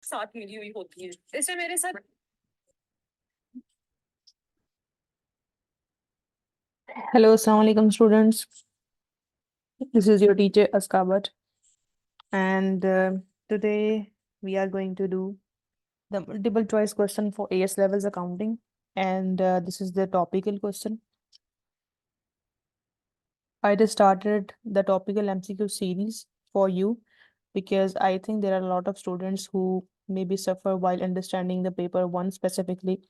साथ मिली हुई होती है, इससे मेरे साथ। Hello, Assalamu alaikum students. This is your teacher Azka, and today we are going to do the multiple choice question for AS levels accounting, and this is the topical question. I just started the topical MCQ series for you because I think there are a lot of students who maybe suffer while understanding the paper one specifically,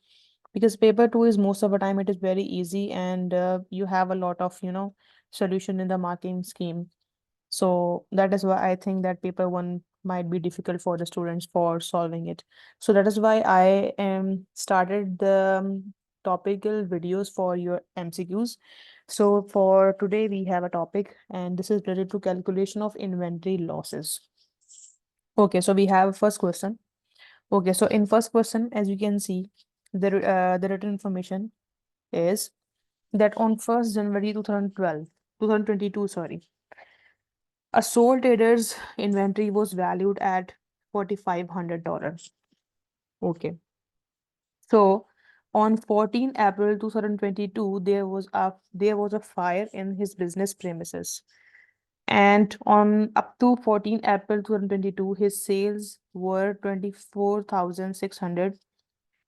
because paper two is most of the time it is very easy, and you have a lot of solution in the marking scheme. So that is why I think that paper one might be difficult for the students for solving it. So that is why I am started the topical videos for your MCQs. So for today we have a topic, and this is related to calculation of inventory losses. Okay, so we have first question. Okay, so in first question, as you can see, the written information is that on 1st January 2022, sorry, a sole trader's inventory was valued at $4,500. Okay. So on 14 April 2022, there was a fire in his business premises. And on up to 14 April 2022, his sales were 24,600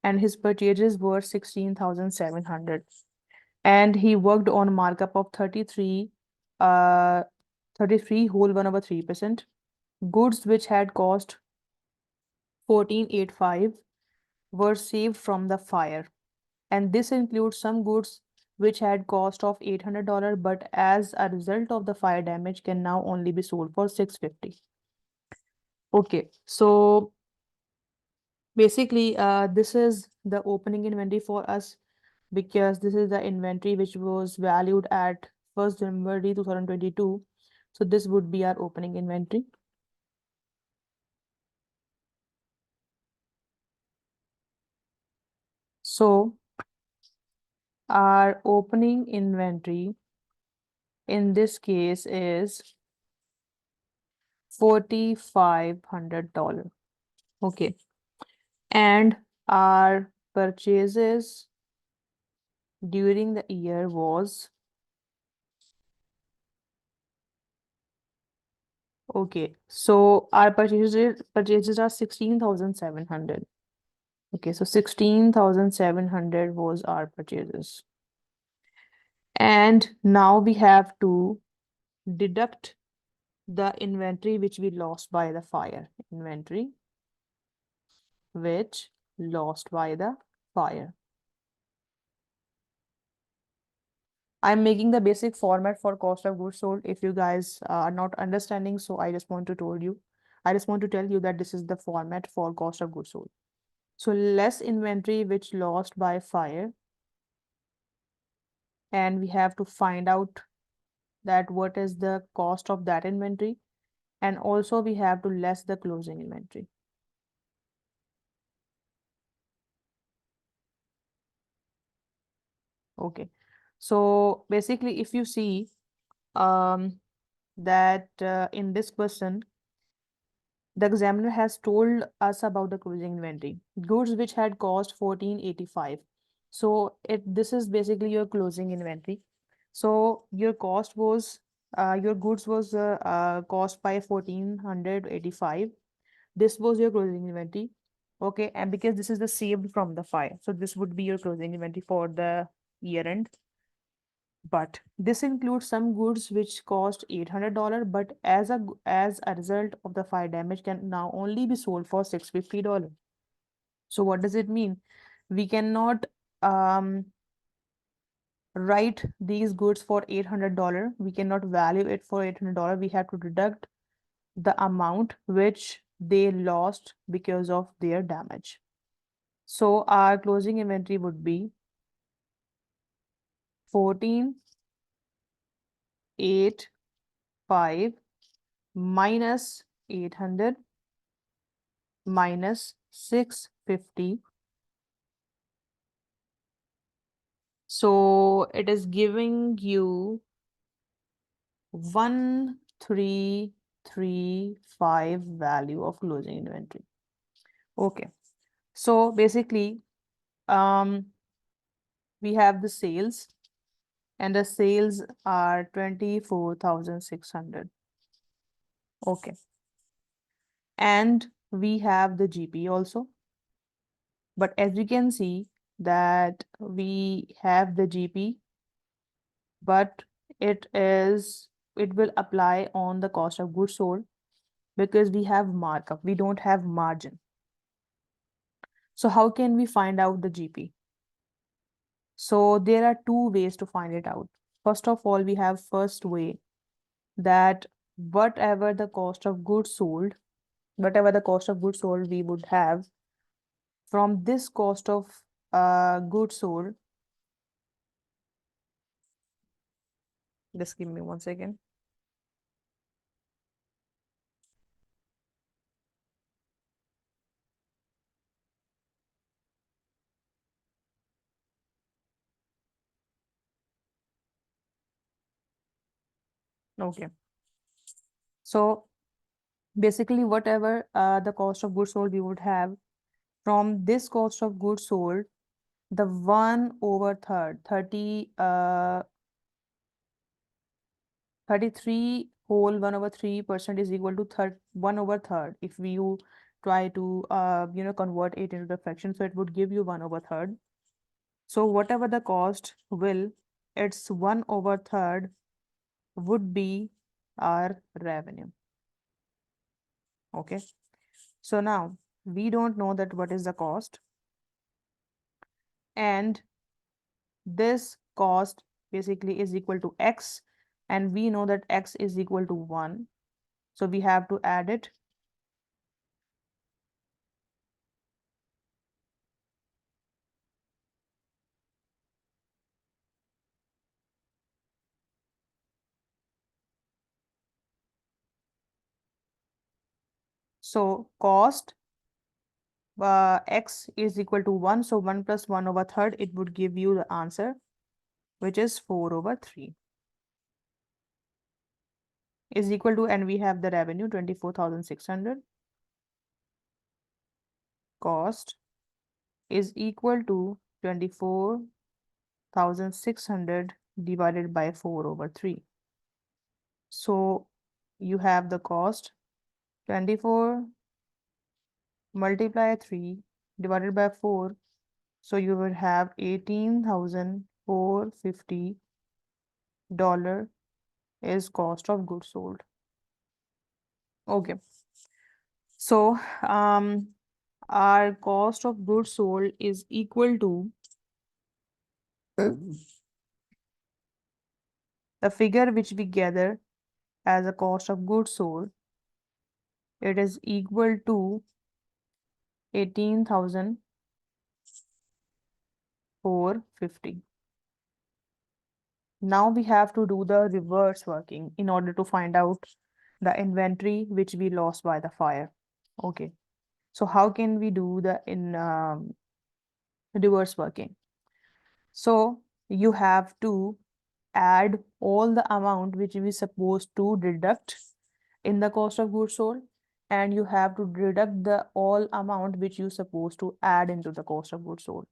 and his purchases were 16,700. And he worked on markup of uh 33 whole 1/3%. Goods which had cost 1485 were saved from the fire, and this includes some goods which had cost of $800 but as a result of the fire damage can now only be sold for 650. Okay, so basically this is the opening inventory for us because this is the inventory which was valued at 1st January 2022. So this would be our opening inventory. So our opening inventory in this case is $4,500. Okay. And our purchases during the year was, okay, so our purchases are 16,700. Okay, so 16,700 was our purchases. And now we have to deduct the inventory which we lost by the fire. Inventory which lost by the fire. I'm making the basic format for cost of goods sold. If you guys are not understanding, so I just want to tell you that this is the format for cost of goods sold. So less inventory which lost by fire, and we have to find out that what is the cost of that inventory, and also we have to less the closing inventory. Okay, so basically if you see that in this question the examiner has told us about the closing inventory, goods which had cost 1485. So this is basically your closing inventory. So your cost was your goods was cost by 1485. This was your closing inventory. Okay, and because this is the saved from the fire, so this would be your closing inventory for the year end. But this includes some goods which cost $800, but as a result of the fire damage can now only be sold for $650. So what does it mean? We cannot um, write these goods for $800. We cannot value it for $800. We have to deduct the amount which they lost because of their damage. So our closing inventory would be 14,885 minus 800 minus 650. So it is giving you 1335 value of closing inventory. Okay. So basically, um, we have the sales, and the sales are 24,600. Okay. And we have the GP also. But as you can see that we have the GP, but it will apply on the cost of goods sold because we have markup, we don't have margin. So how can we find out the GP? So there are two ways to find it out. First of all, we have first way that whatever the cost of goods sold, whatever the cost of goods sold we would have from this cost of goods sold. Just give me 1 second. Okay. So basically, whatever the cost of goods sold we would have from this cost of goods sold, the 1 over third, 33 whole 1 over 3% is equal to 1 over third. If you try to convert it into the fraction, so it would give you 1 over third. So whatever the cost will, it's 1 over third would be our revenue. Okay. So now we don't know that what is the cost, and this cost basically is equal to x, and we know that x is equal to 1. So we have to add it. So cost x is equal to 1. So 1 plus 1 over third, it would give you the answer, which is 4 over 3 is equal to, and we have the revenue 24,600. Cost is equal to 24,600 divided by 4 over 3. So you have the cost 24 multiply 3 divided by 4. So you will have $18,450 is cost of goods sold. Okay. So our cost of goods sold is equal to the figure which we gather as a cost of goods sold. It is equal to 18,450. Now we have to do the reverse working in order to find out the inventory which we lost by the fire. Okay. So how can we do the reverse working? So you have to add all the amount which we supposed to deduct in the cost of goods sold, and you have to deduct the all amount which you supposed to add into the cost of goods sold.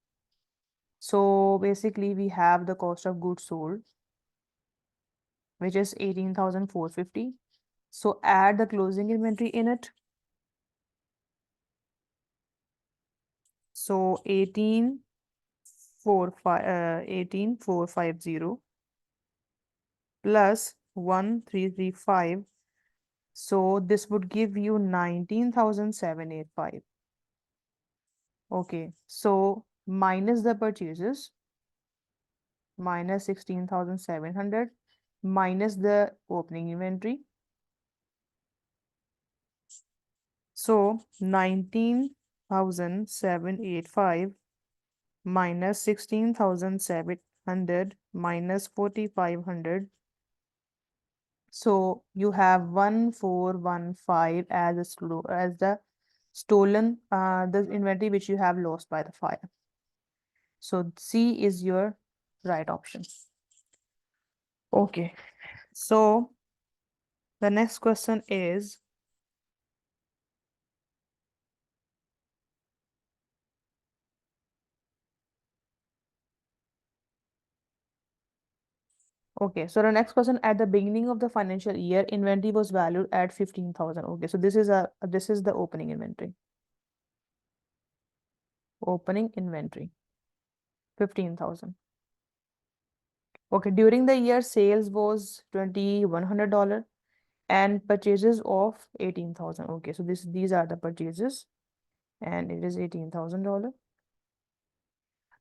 So basically we have the cost of goods sold, which is 18,450. So add the closing inventory in it. So 18,450 plus 1,335. So this would give you 19,785. Okay, so minus the purchases, minus 16,700, minus the opening inventory. So 19,785 minus 16,700 minus 4,500. So you have 1,415 as the stolen the inventory which you have lost by the fire. So C is your right option. Okay, so the next question is Okay, so the next question, at the beginning of the financial year, inventory was valued at 15,000. Okay, so this is the opening inventory. Opening inventory, 15,000. Okay, during the year, sales was $2,100 and purchases of 18,000. Okay, so these are the purchases and it is $18,000.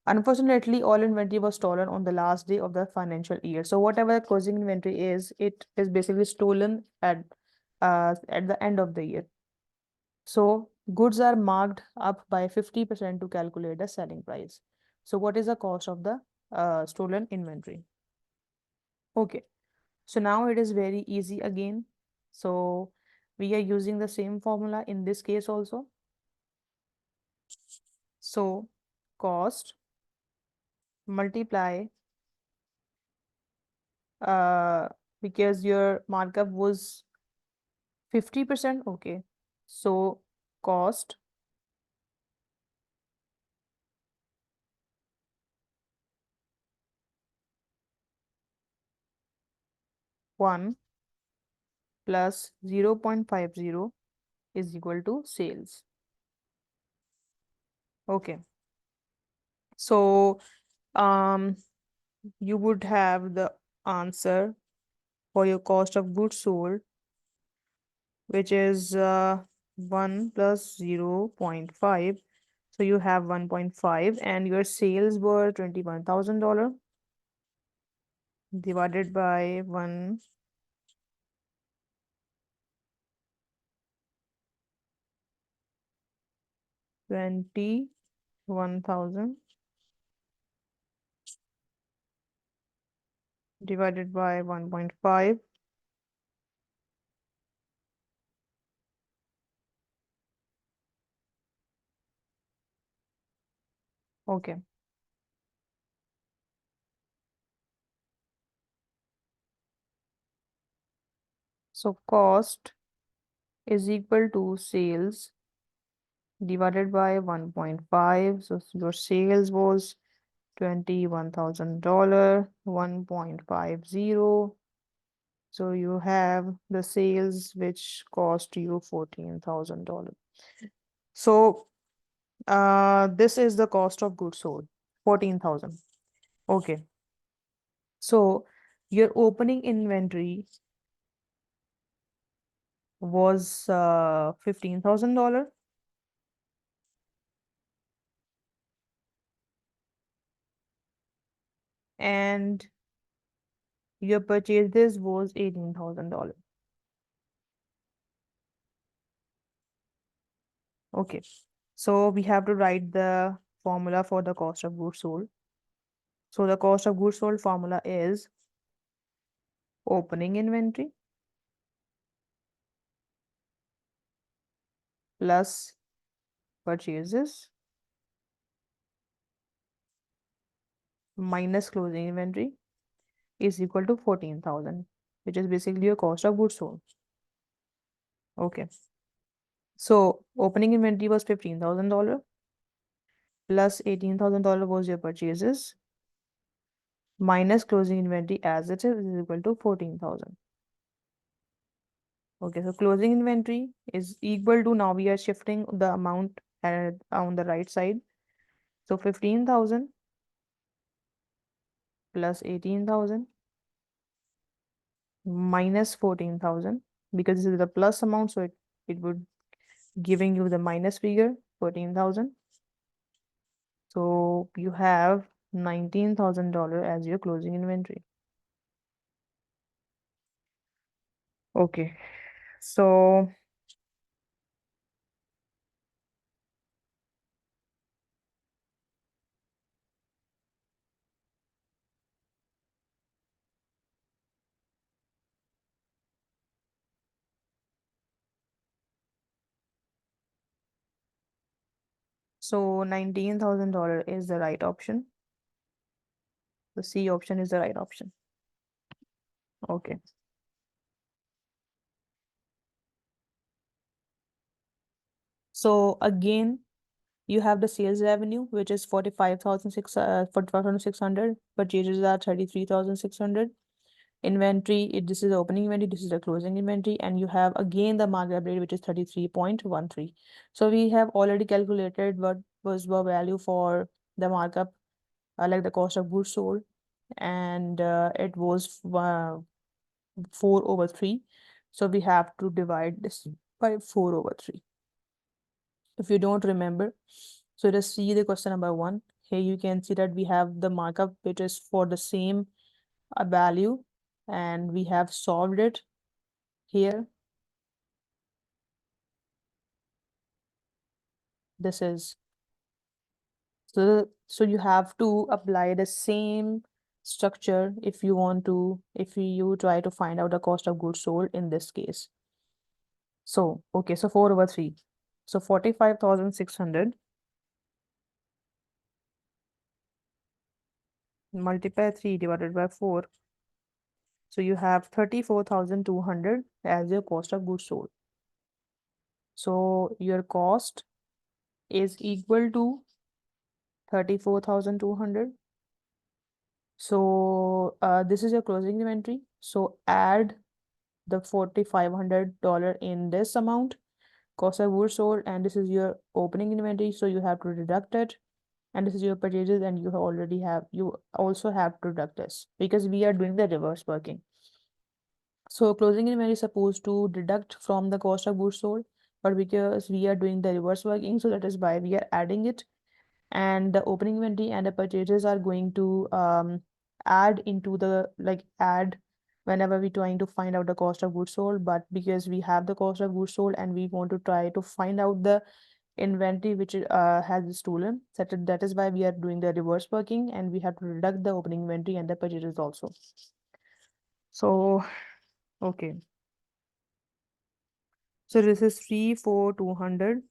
Unfortunately, all inventory was stolen on the last day of the financial year. So whatever the closing inventory is, it is basically stolen at the end of the year. So goods are marked up by 50% to calculate the selling price. So what is the cost of the stolen inventory? Okay, so now it is very easy again. So we are using the same formula in this case also. So cost multiply uh because your markup was 50%. Okay, so cost one plus 0.50 is equal to sales. Okay, so you would have the answer for your cost of goods sold, which is 1 plus 0.5. So you have 1.5 and your sales were $21,000 divided by 121,000 divided by 1.5. Okay. So cost is equal to sales divided by 1.5. So your sales was $21,000, 1.50. So you have the sales which cost you $14,000. So this is the cost of goods sold, 14,000. Okay. So your opening inventory was $15,000 and your purchases was $18,000. Okay. So we have to write the formula for the cost of goods sold. So the cost of goods sold formula is opening inventory plus purchases minus closing inventory is equal to 14,000, which is basically your cost of goods sold. Okay. So opening inventory was $15,000 plus $18,000 was your purchases minus closing inventory as it is equal to 14,000. Okay, so closing inventory is equal to, now we are shifting the amount on the right side. So 15,000 plus 18,000 minus 14,000, because this is the plus amount, so it would giving you the minus figure, 14,000. So you have $19,000 as your closing inventory. Okay, so $19,000 is the right option. The C option is the right option. Okay. So again, you have the sales revenue, which is 45,600. Purchases are 33,600. inventory, this is the opening inventory, this is the closing inventory, and you have again the markup rate, which is 33.13. So we have already calculated what was the value for the markup, like the cost of goods sold, and it was 4/3. So we have to divide this by 4/3. If you don't remember, so just see the question number 1. Here you can see that we have the markup which is for the same value, and we have solved it here. This is so you have to apply the same structure if you want to, if you try to find out the cost of goods sold in this case. So okay, so 4/3, so 45,600 multiply 3 divided by 4. So you have 34,200 as your cost of goods sold. So your cost is equal to 34,200. So this is your closing inventory. So add the $4,500 in this amount, cost of goods sold, and this is your opening inventory. So you have to deduct it, and this is your purchases, and you also have to deduct this because we are doing the reverse working. So closing inventory is supposed to deduct from the cost of goods sold, but because we are doing the reverse working, so that is why we are adding it. And the opening inventory and the purchases are going to add into the add whenever we're trying to find out the cost of goods sold. But because we have the cost of goods sold and we want to try to find out the inventory which has been stolen, that is why we are doing the reverse working, and we have to deduct the opening inventory and the purchases also. So okay, so this is 3,4,200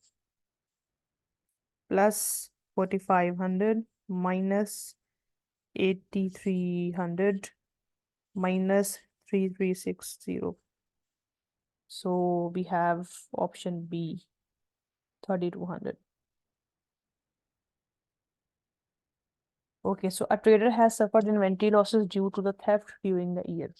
plus 4,500 minus 8,300 minus 3,360. So we have option B, 3,200. Okay, so a trader has suffered inventory losses due to the theft during the year.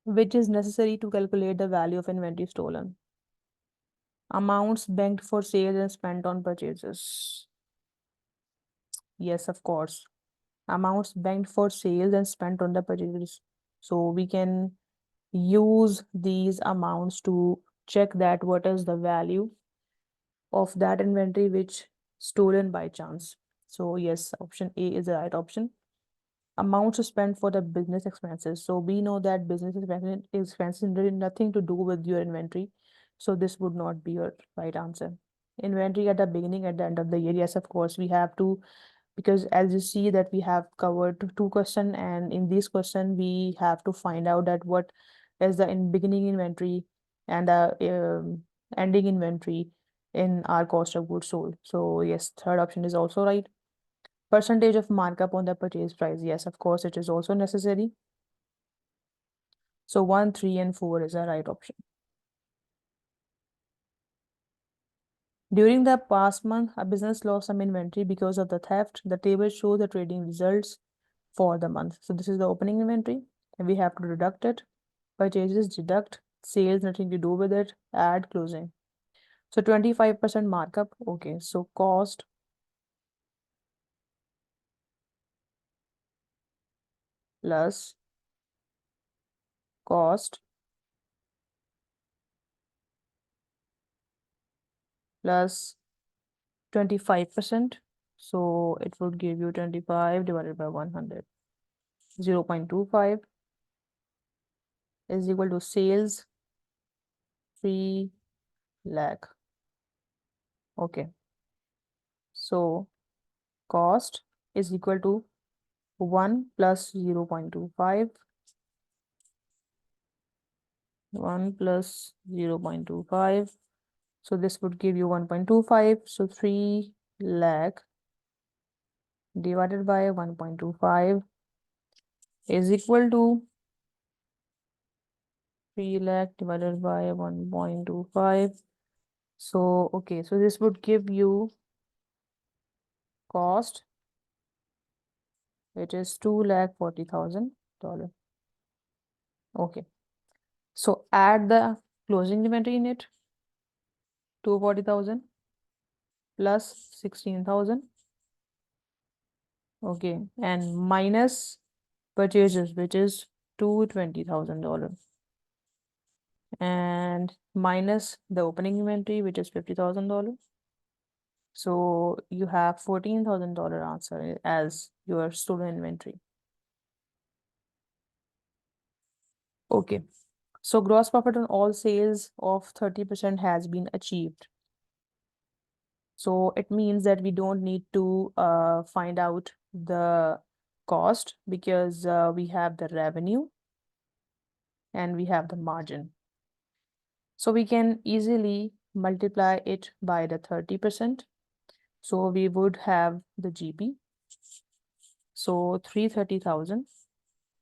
Which is necessary to calculate the value of inventory stolen? Amounts banked for sales and spent on purchases. Yes, of course. Amounts banked for sales and spent on the purchases. So we can use these amounts to check that what is the value of that inventory which stolen by chance. So yes, option A is the right option. Amounts spent for the business expenses. So we know that business expenses really nothing to do with your inventory. So this would not be your right answer. Inventory at the beginning, at the end of the year. Yes, of course, we have to, because as you see that we have covered two questions, and in this question we have to find out that what is the beginning inventory and the ending inventory in our cost of goods sold. So yes, third option is also right. Percentage of markup on the purchase price. Yes, of course, it is also necessary. So 1, 3, and 4 is the right option. During the past month, a business lost some inventory because of the theft. The table shows the trading results for the month. So this is the opening inventory, and we have to deduct it. Purchases, deduct. Sales, nothing to do with it. Add, closing. So 25% markup. Okay, so cost plus cost plus 25%. So it would give you 25 divided by 100. 0.25 is equal to sales 3 lakh. Okay. So cost is equal to 1 plus 0.25. 1 plus 0.25. So this would give you 1.25. So 3 lakh divided by 1.25 is equal to 3 lakh divided by 1.25. So, okay, so this would give you cost which is $240,000. Okay. So add the closing inventory in it, 240,000 plus 16,000. Okay. And minus purchases, which is $220,000. And minus the opening inventory, which is $50,000. So you have $14,000 answer as your stolen inventory. Okay. So gross profit on all sales of 30% has been achieved. So it means that we don't need to find out the cost because we have the revenue and we have the margin. So we can easily multiply it by the 30%. So we would have the GP. So 330,000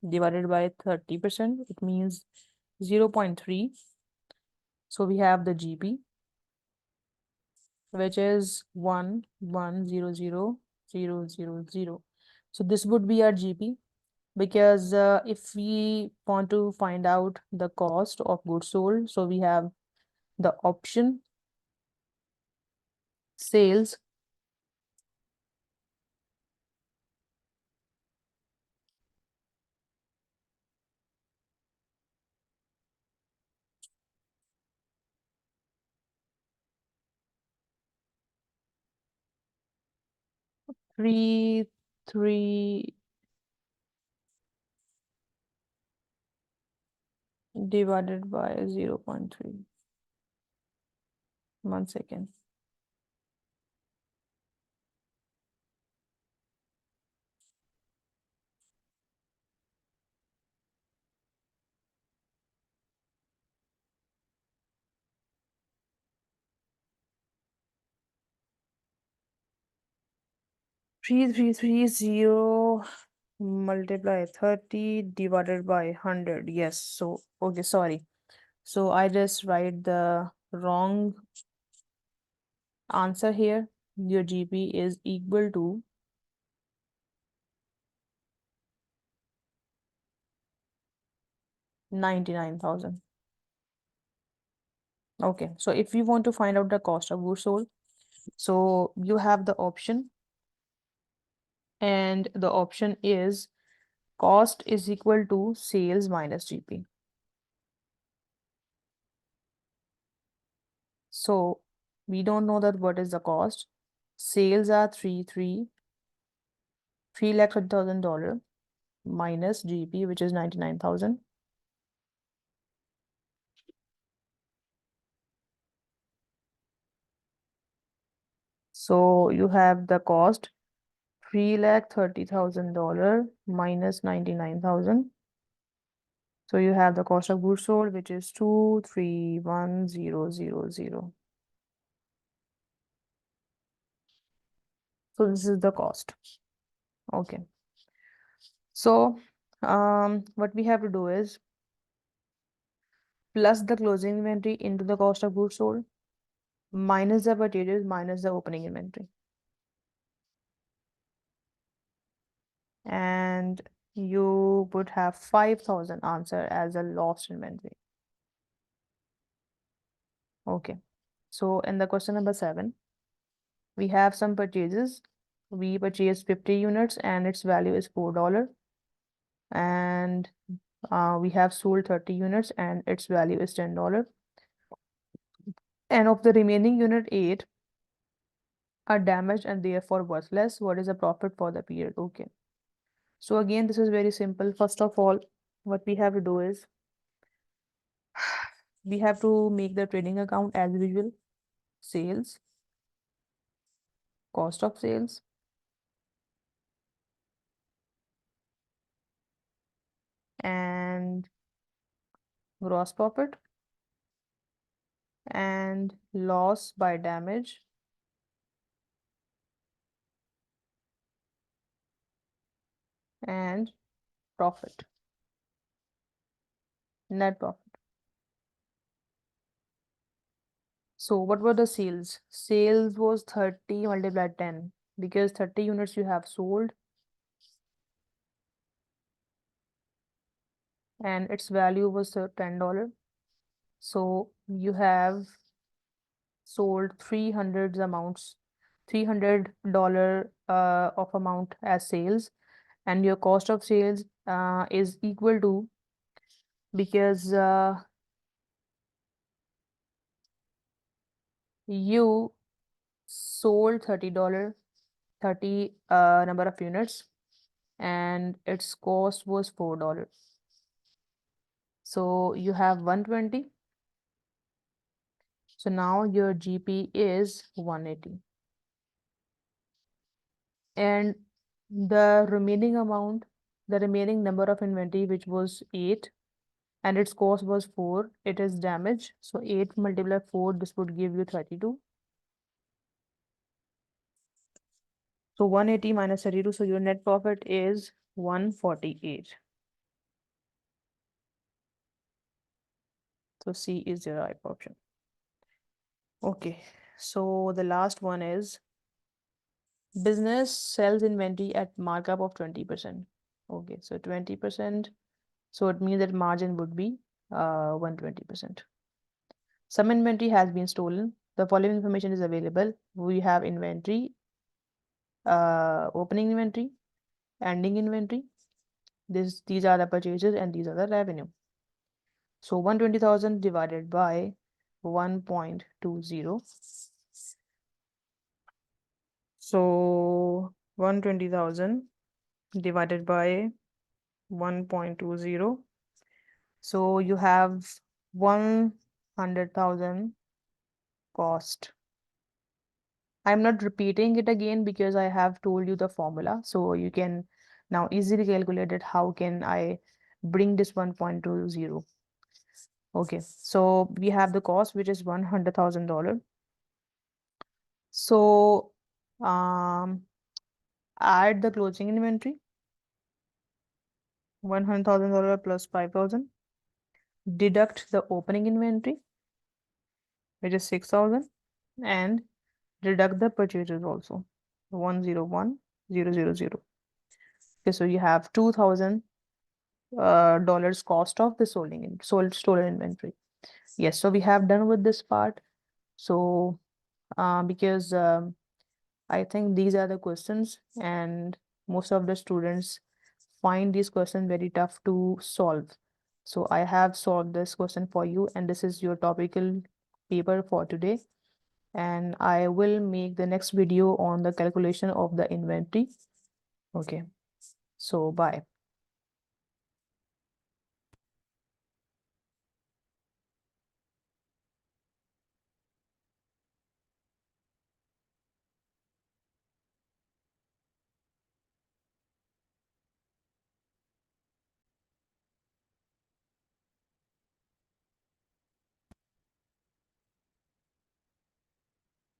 divided by 30%, it means 0.3. So we have the GP, which is 1,100,000. So this would be our GP, because if we want to find out the cost of goods sold, so we have the option sales three divided by 0.3. 1 second. 3330 multiply 30 divided by 100. Yes. So, okay, sorry. So I just write the wrong answer here. Your GP is equal to 99,000. Okay, so if you want to find out the cost of goods sold, so you have the option, and the option is cost is equal to sales minus GP. So we don't know that what is the cost. Sales are $3,30,000 minus GP, which is 99,000. So you have the cost $3,30,000 minus 99,000. So you have the cost of goods sold, which is 231,000. So this is the cost. Okay. So what we have to do is plus the closing inventory into the cost of goods sold minus the purchases minus the opening inventory. And you would have 5,000 answer as a lost inventory. Okay. So in the question number 7, we have some purchases. We purchased 50 units and its value is $4. And we have sold 30 units and its value is $10. And of the remaining unit 8 are damaged and therefore worthless. What is the profit for the period? Okay. So again, this is very simple. First of all, what we have to do is we have to make the trading account as usual. Sales, cost of sales, and gross profit, and loss by damage, and profit, net profit. So what were the sales? Sales was 30 multiplied 10, because 30 units you have sold and its value was $10. So you have sold $300 of amount as sales, and your cost of sales is equal to, because you sold $30 number of units, and its cost was $4. So you have 120. So now your GP is 180. And the remaining amount, the remaining number of inventory, which was 8, and its cost was 4, it is damaged. So 8 multiplied 4, this would give you 32. So 180 minus 32, so your net profit is 148. So C is your right option. Okay, so the last one is business sells inventory at markup of 20%. Okay, so 20%. So it means that margin would be 120%. Some inventory has been stolen. The following information is available. We have inventory, opening inventory, ending inventory. These are the purchases and these are the revenue. So 120,000 divided by 1.20. So 120,000 divided by 1.20. So you have 100,000 cost. I'm not repeating it again because I have told you the formula. So you can now easily calculate it. How can I bring this 1.20? Okay, so we have the cost, which is $100,000. So add the closing inventory, $100,000 plus 5,000. Deduct the opening inventory, which is 6,000, and deduct the purchases also, 101,000. Okay, so you have $2,000 dollars cost of the stolen inventory. Yes, so we have done with this part. So because I think these are the questions, and most of the students find these questions very tough to solve. So I have solved this question for you, and this is your topical paper for today. And I will make the next video on the calculation of the inventory. Okay, so bye.